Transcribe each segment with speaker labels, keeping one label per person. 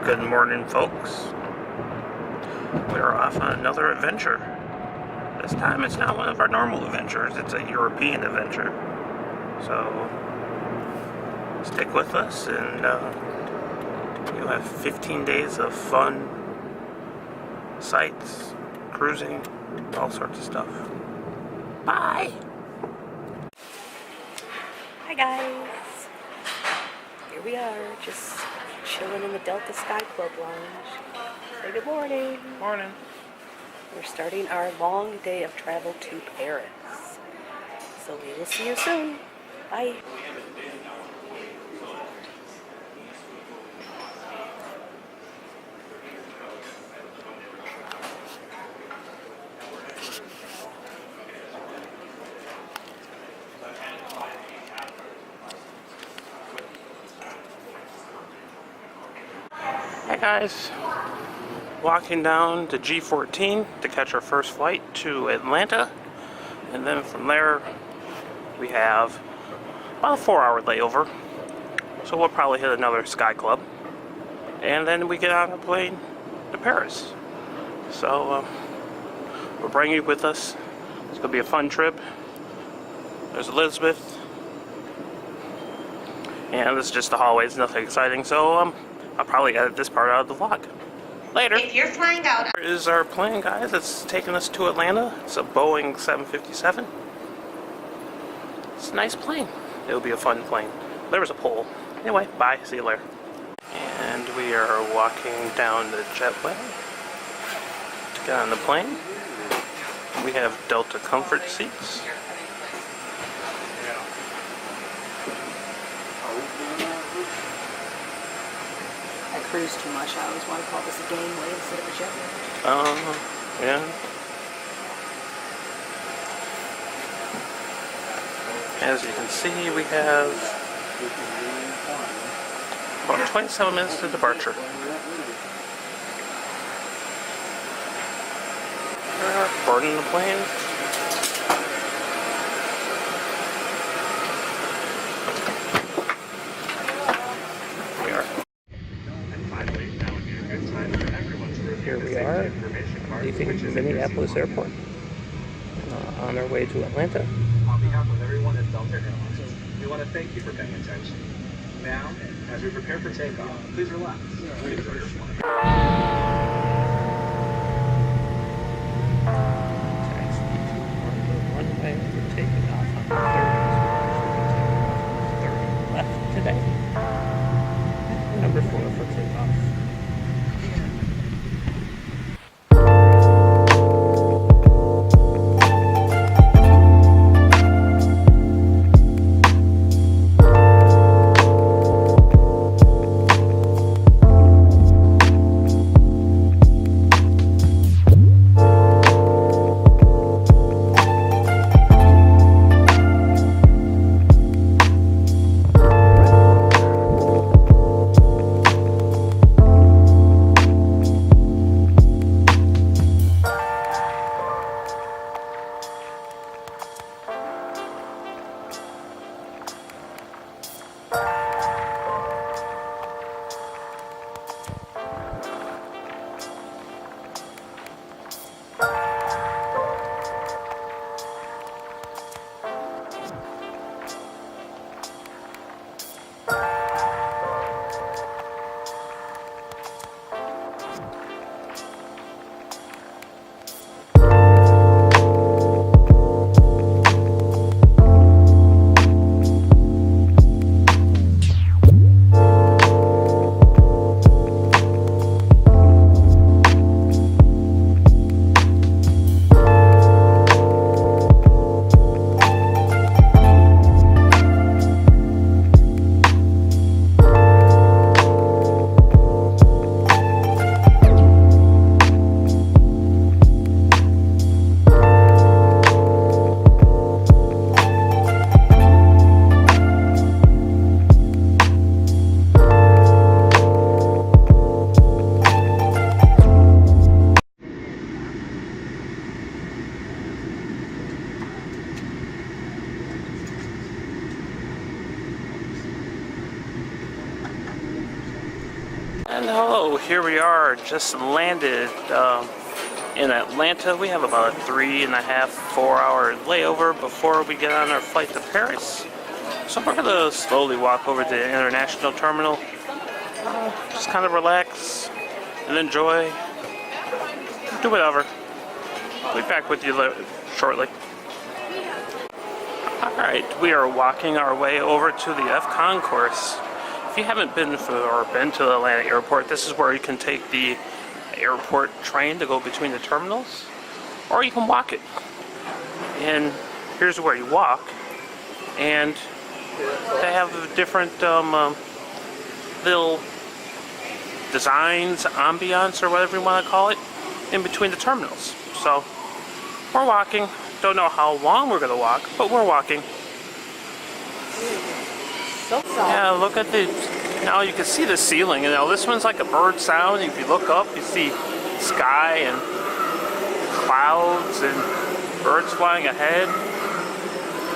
Speaker 1: Good morning, folks. We're off on another adventure. This time it's not one of our normal adventures, it's a European adventure. So, stick with us and you'll have 15 days of fun, sights, cruising, all sorts of stuff. Bye!
Speaker 2: Hi guys! Here we are, just chilling in the Delta Sky Club Lounge. Say good morning!
Speaker 1: Morning!
Speaker 2: We're starting our long day of travel to Paris. So we will see you soon. Bye!
Speaker 1: Hey guys, walking down to G14 to catch our first flight to Atlanta, and then from there we have about a 4-hour layover, so we'll probably hit another Sky Club, and then we get on a plane to Paris. So we'll bring you with us. It's gonna be a fun trip. There's Elizabeth, and this is just the hallways, nothing exciting, so I'll probably edit this part out of the vlog. Later.
Speaker 3: If you're flying out...
Speaker 1: Here is our plane, guys. It's taking us to Atlanta. It's a Boeing 757. It's a nice plane. It'll be a fun plane. There was a pole. Anyway, bye. See you later. And we are walking down the jetway to get on the plane. We have Delta Comfort seats.
Speaker 2: I cruise too much. I always want to call this a gangway instead of a jetway.
Speaker 1: Yeah. As you can see, we have about 27 minutes to departure. We are boarding the plane. Here we are, leaving Minneapolis Airport, on our way to Atlanta.
Speaker 4: On behalf of everyone at Delta Airlines, we want to thank you for paying attention. Now, as we prepare for takeoff, please relax and enjoy your flight.
Speaker 1: Runway, we're taking off on 30 left today. Number 4 for takeoff. And hello, here we are, just landed in Atlanta. We have about a 3.5, 4 hour layover before we get on our flight to Paris. So we're going to slowly walk over to the international terminal, just kind of relax and enjoy, do whatever. I'll be back with you shortly. Alright, we are walking our way over to the F concourse. If you haven't been to the Atlanta airport, this is where you can take the airport train to go between the terminals, or you can walk it. And here's where you walk, and they have different little designs, ambiance, or whatever you want to call it, in between the terminals. So we're walking. Don't know how long we're gonna walk, but we're walking. Yeah, look at the, now you can see the ceiling. You know, this one's like a bird sound. If you look up, you see sky and clouds and birds flying ahead.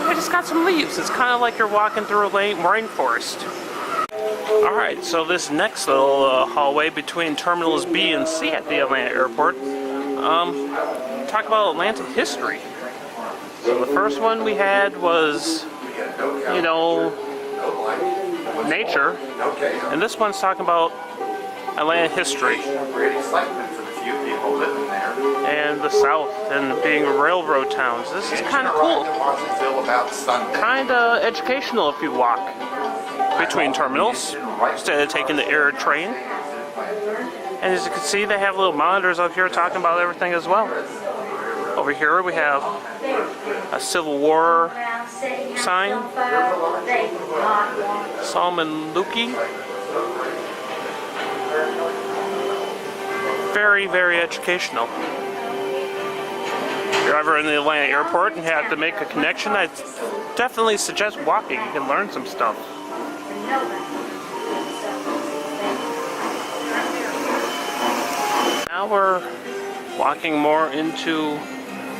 Speaker 1: I just got some leaves. It's kind of like you're walking through a rainforest. Alright, so this next little hallway between terminals B and C at the Atlanta airport, talk about Atlanta history. So the first one we had was, you know, nature, and this one's talking about Atlanta history and the South and being railroad towns. This is kind of cool, kind of educational if you walk between terminals instead of taking the air train. And as you can see, they have little monitors up here talking about everything as well. Over here we have a Civil War sign, Salman Luki. Very, very educational. If you're ever in the Atlanta airport and have to make a connection, I definitely suggest walking. You can learn some stuff. Now we're walking more into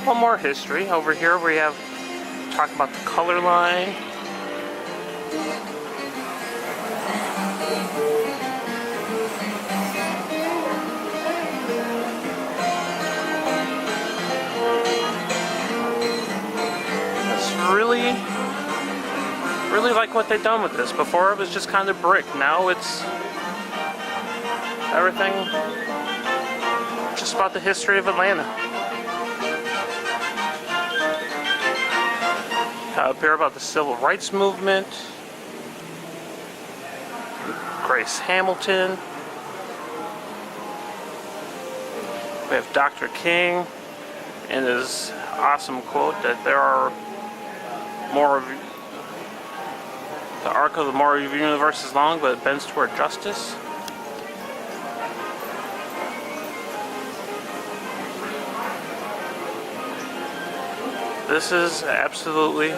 Speaker 1: more history. Over here we have talk about the color line. It's really like what they've done with this. Before it was just kind of brick. Now it's everything just about the history of Atlanta. Up here about the Civil Rights Movement, Grace Hamilton. We have Dr. King and his awesome quote that there are more of the arc of the more of the universe is long, but it bends toward justice. This is absolutely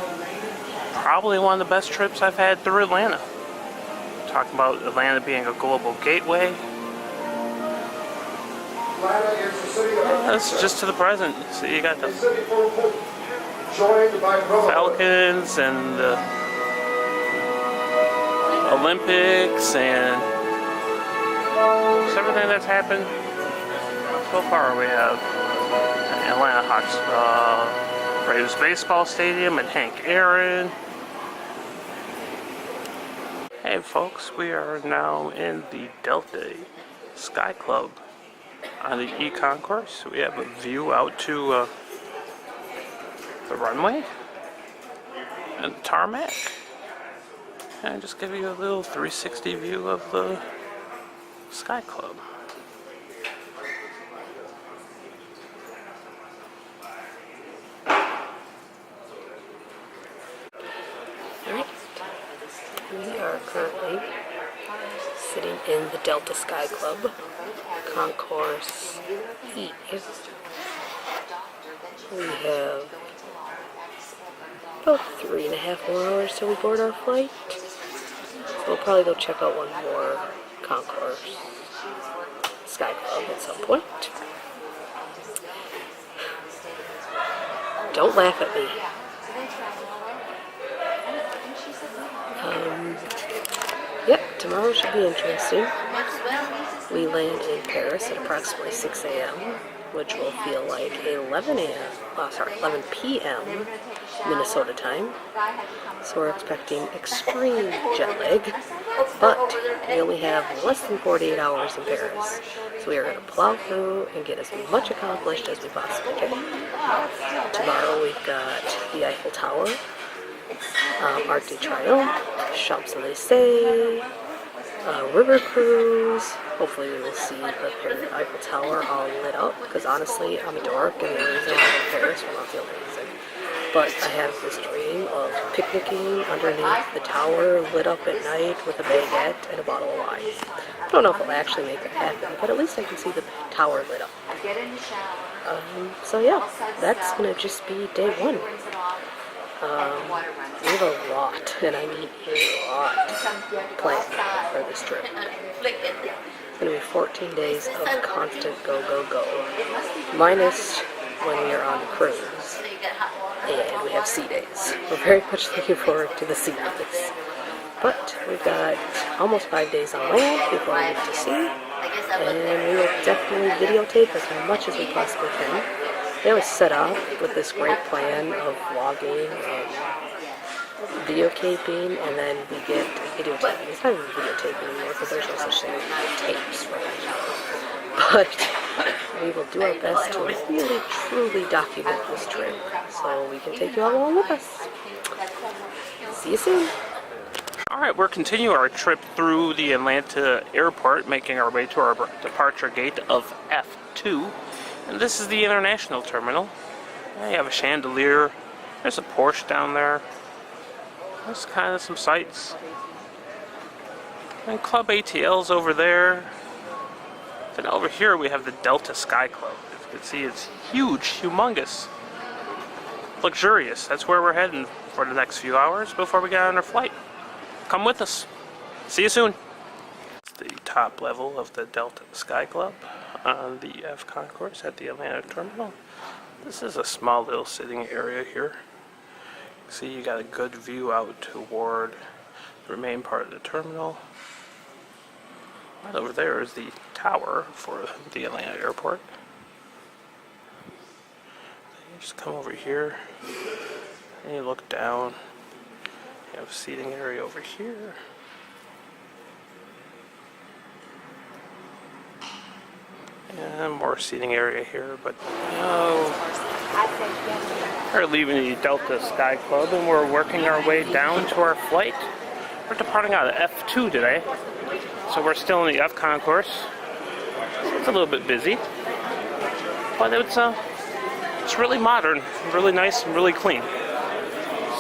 Speaker 1: probably one of the best trips I've had through Atlanta. Talking about Atlanta being a global gateway. That's just to the present. So you got the Falcons and the Olympics and everything that's happened so far. We have Atlanta Hawks. Braves baseball stadium and Hank Aaron. Hey folks, we are now in the Delta Sky Club on the E concourse. We have a view out to the runway and the tarmac, and I'll just give you a little 360 view of the Sky Club.
Speaker 2: We are currently sitting in the Delta Sky Club, Concourse E. We have about 3.5 more hours till we board our flight. So we'll probably go check out one more Concourse Sky Club at some point. Don't laugh at me. Yep, tomorrow should be interesting. We land in Paris at approximately 6 a.m., which will feel like 11 p.m. Minnesota time. So we're expecting extreme jet lag, but we only have less than 48 hours in Paris. So we are going to plow through and get as much accomplished as we possibly can. Tomorrow we've got the Eiffel Tower, Arc de Triomphe, Champs-Élysées, river cruise. Hopefully we will see the Eiffel Tower all lit up, because honestly I'm a dork and the reason why I'm in Paris will not feel amazing. But I have this dream of picnicking underneath the tower lit up at night with a baguette and a bottle of wine. I don't know if it'll actually make that happen, but at least I can see the tower lit up. So yeah, that's going to just be day one. We have a lot, and I mean a lot, planned for this trip. It's going to be 14 days of constant go, go, go. Minus when we are on the cruise, and we have sea days. We're very much looking forward to the sea days. But we've got almost 5 days on land before we get to sea, and we will definitely videotape as much as we possibly can. They always set up with this great plan of vlogging and videotaping, and then we get videotaping. It's not even videotaping anymore because there's no such thing as tapes right now. But we will do our best to really, truly document this trip so we can take you all along with us. See you soon.
Speaker 1: Alright, we're continuing our trip through the Atlanta airport, making our way to our departure gate of F2. And this is the international terminal. You have a chandelier. There's a Porsche down there. There's kind of some sights. And Club ATL's over there. Then over here we have the Delta Sky Club. As you can see, it's huge, humongous, luxurious. That's where we're heading for the next few hours before we get on our flight. Come with us. See you soon. It's the top level of the Delta Sky Club on the F concourse at the Atlanta terminal. This is a small little sitting area here. See, you got a good view out toward the main part of the terminal. Right over there is the tower for the Atlanta airport. You just come over here and you look down. You have a seating area over here. And more seating area here, but we're leaving the Delta Sky Club and we're working our way down to our flight. We're departing out of F2 today, so we're still in the F concourse. It's a little bit busy, but it's really modern, really nice, and really clean.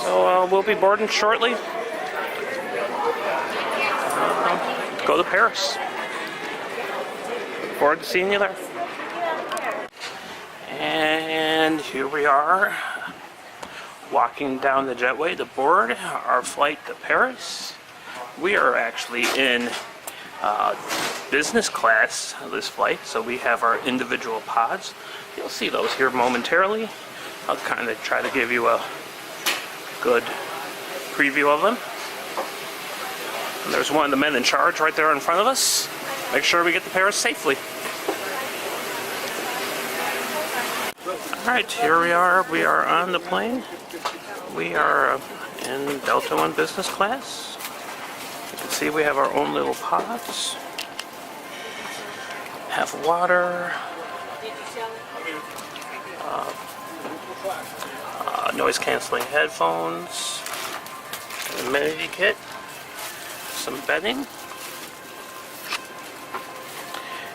Speaker 1: So we'll be boarding shortly. Go to Paris. Look forward to seeing you there. And here we are, walking down the jetway to board our flight to Paris. We are actually in business class of this flight, so we have our individual pods. You'll see those here momentarily. I'll kind of try to give you a good preview of them. And there's one of the men in charge right there in front of us. Make sure we get to Paris safely. Alright, here we are. We are on the plane. We are in Delta One business class. You can see we have our own little pods. Have water. Noise canceling headphones. An amenity kit. Some bedding.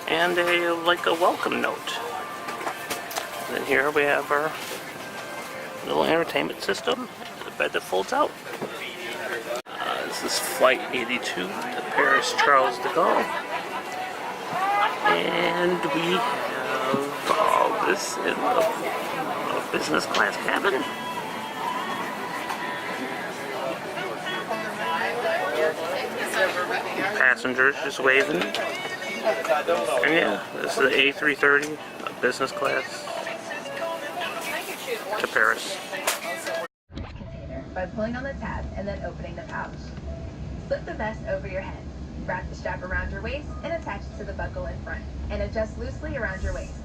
Speaker 1: And a welcome note. And then here we have our little entertainment system, and a bed that folds out. This is Flight 82 to Paris Charles de Gaulle. And we have all this in the business class cabin. Passengers just waving. And yeah, this is the A330 business class to Paris.
Speaker 3: Container by pulling on the tab and then opening the pouch. Slip the vest over your head. Wrap the strap around your waist and attach it to the buckle in front, and adjust loosely around your waist.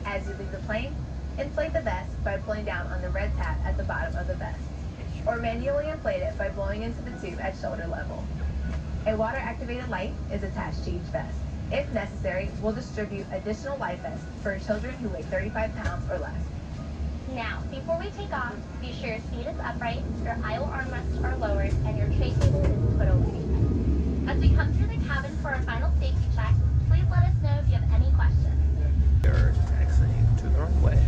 Speaker 3: As you leave the plane, inflate the vest by pulling down on the red tab at the bottom of the vest, or manually inflate it by blowing into the tube at shoulder level. A water-activated light is attached to each vest. If necessary, we'll distribute additional life vests for children who weigh 35 pounds or less.
Speaker 5: Now, before we take off, be sure your seat is upright, your aisle armrests are lowered, and your tray table is put away. As we come through the cabin for our final safety check, please let us know if you have any questions.
Speaker 1: We are taxiing to the runway.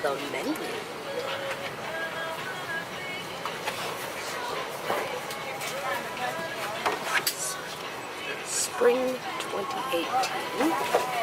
Speaker 2: The menu. Spring 2018.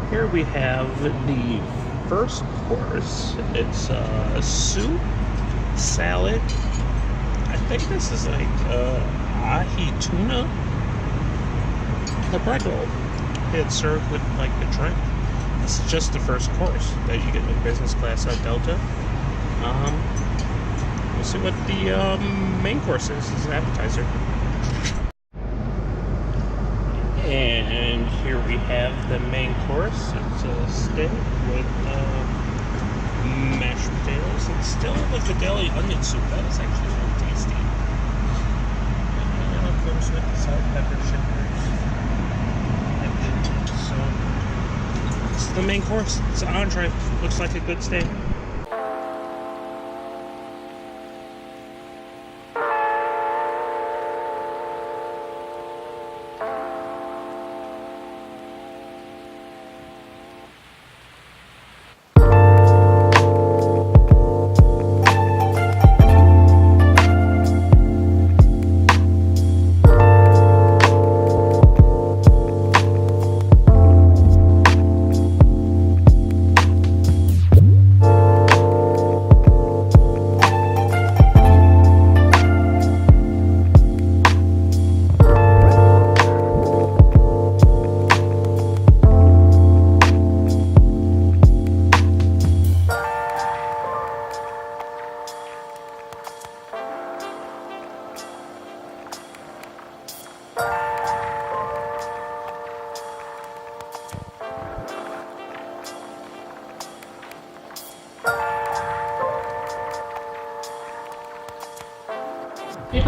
Speaker 1: Here we have the first course. It's soup, salad. I think this is like ahi tuna, the bread roll. It's served with like the drink. This is just the first course that you get in business class on Delta. We'll see what the main course is. It's an appetizer. And here we have the main course. It's a steak with mashed potatoes and still the Fidelli onion soup. That is actually really tasty. And it comes with salt, pepper, sugars, and so this is the main course. It's an entree. Looks like a good steak.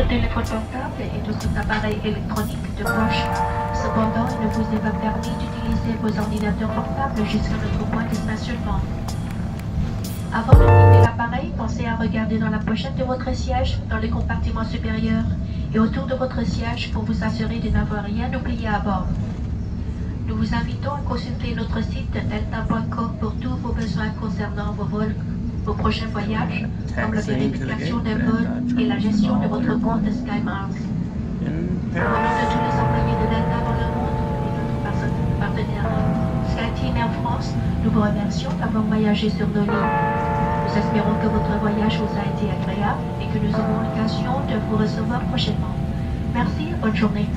Speaker 6: votre téléphone portable et de tout appareil électronique de poche. Cependant, il ne vous est pas permis d'utiliser vos ordinateurs portables jusqu'à notre point de stationnement. Avant de quitter l'appareil, pensez à regarder dans la pochette de votre siège, dans les compartiments supérieurs et autour de votre siège pour vous assurer de n'avoir rien oublié à bord. Nous vous invitons à consulter notre site delta.com pour tous vos besoins concernant vos vols, vos prochains voyages, comme la vérification des vols et la gestion de votre compte SkyMiles. Au nom de tous les employés de Delta dans le monde et de notre partenaire SkyTeam Air France, nous vous remercions d'avoir voyagé sur nos lignes. Nous espérons que votre voyage vous a été agréable et que nous aurons l'occasion de vous recevoir prochainement. Merci, bonne journée.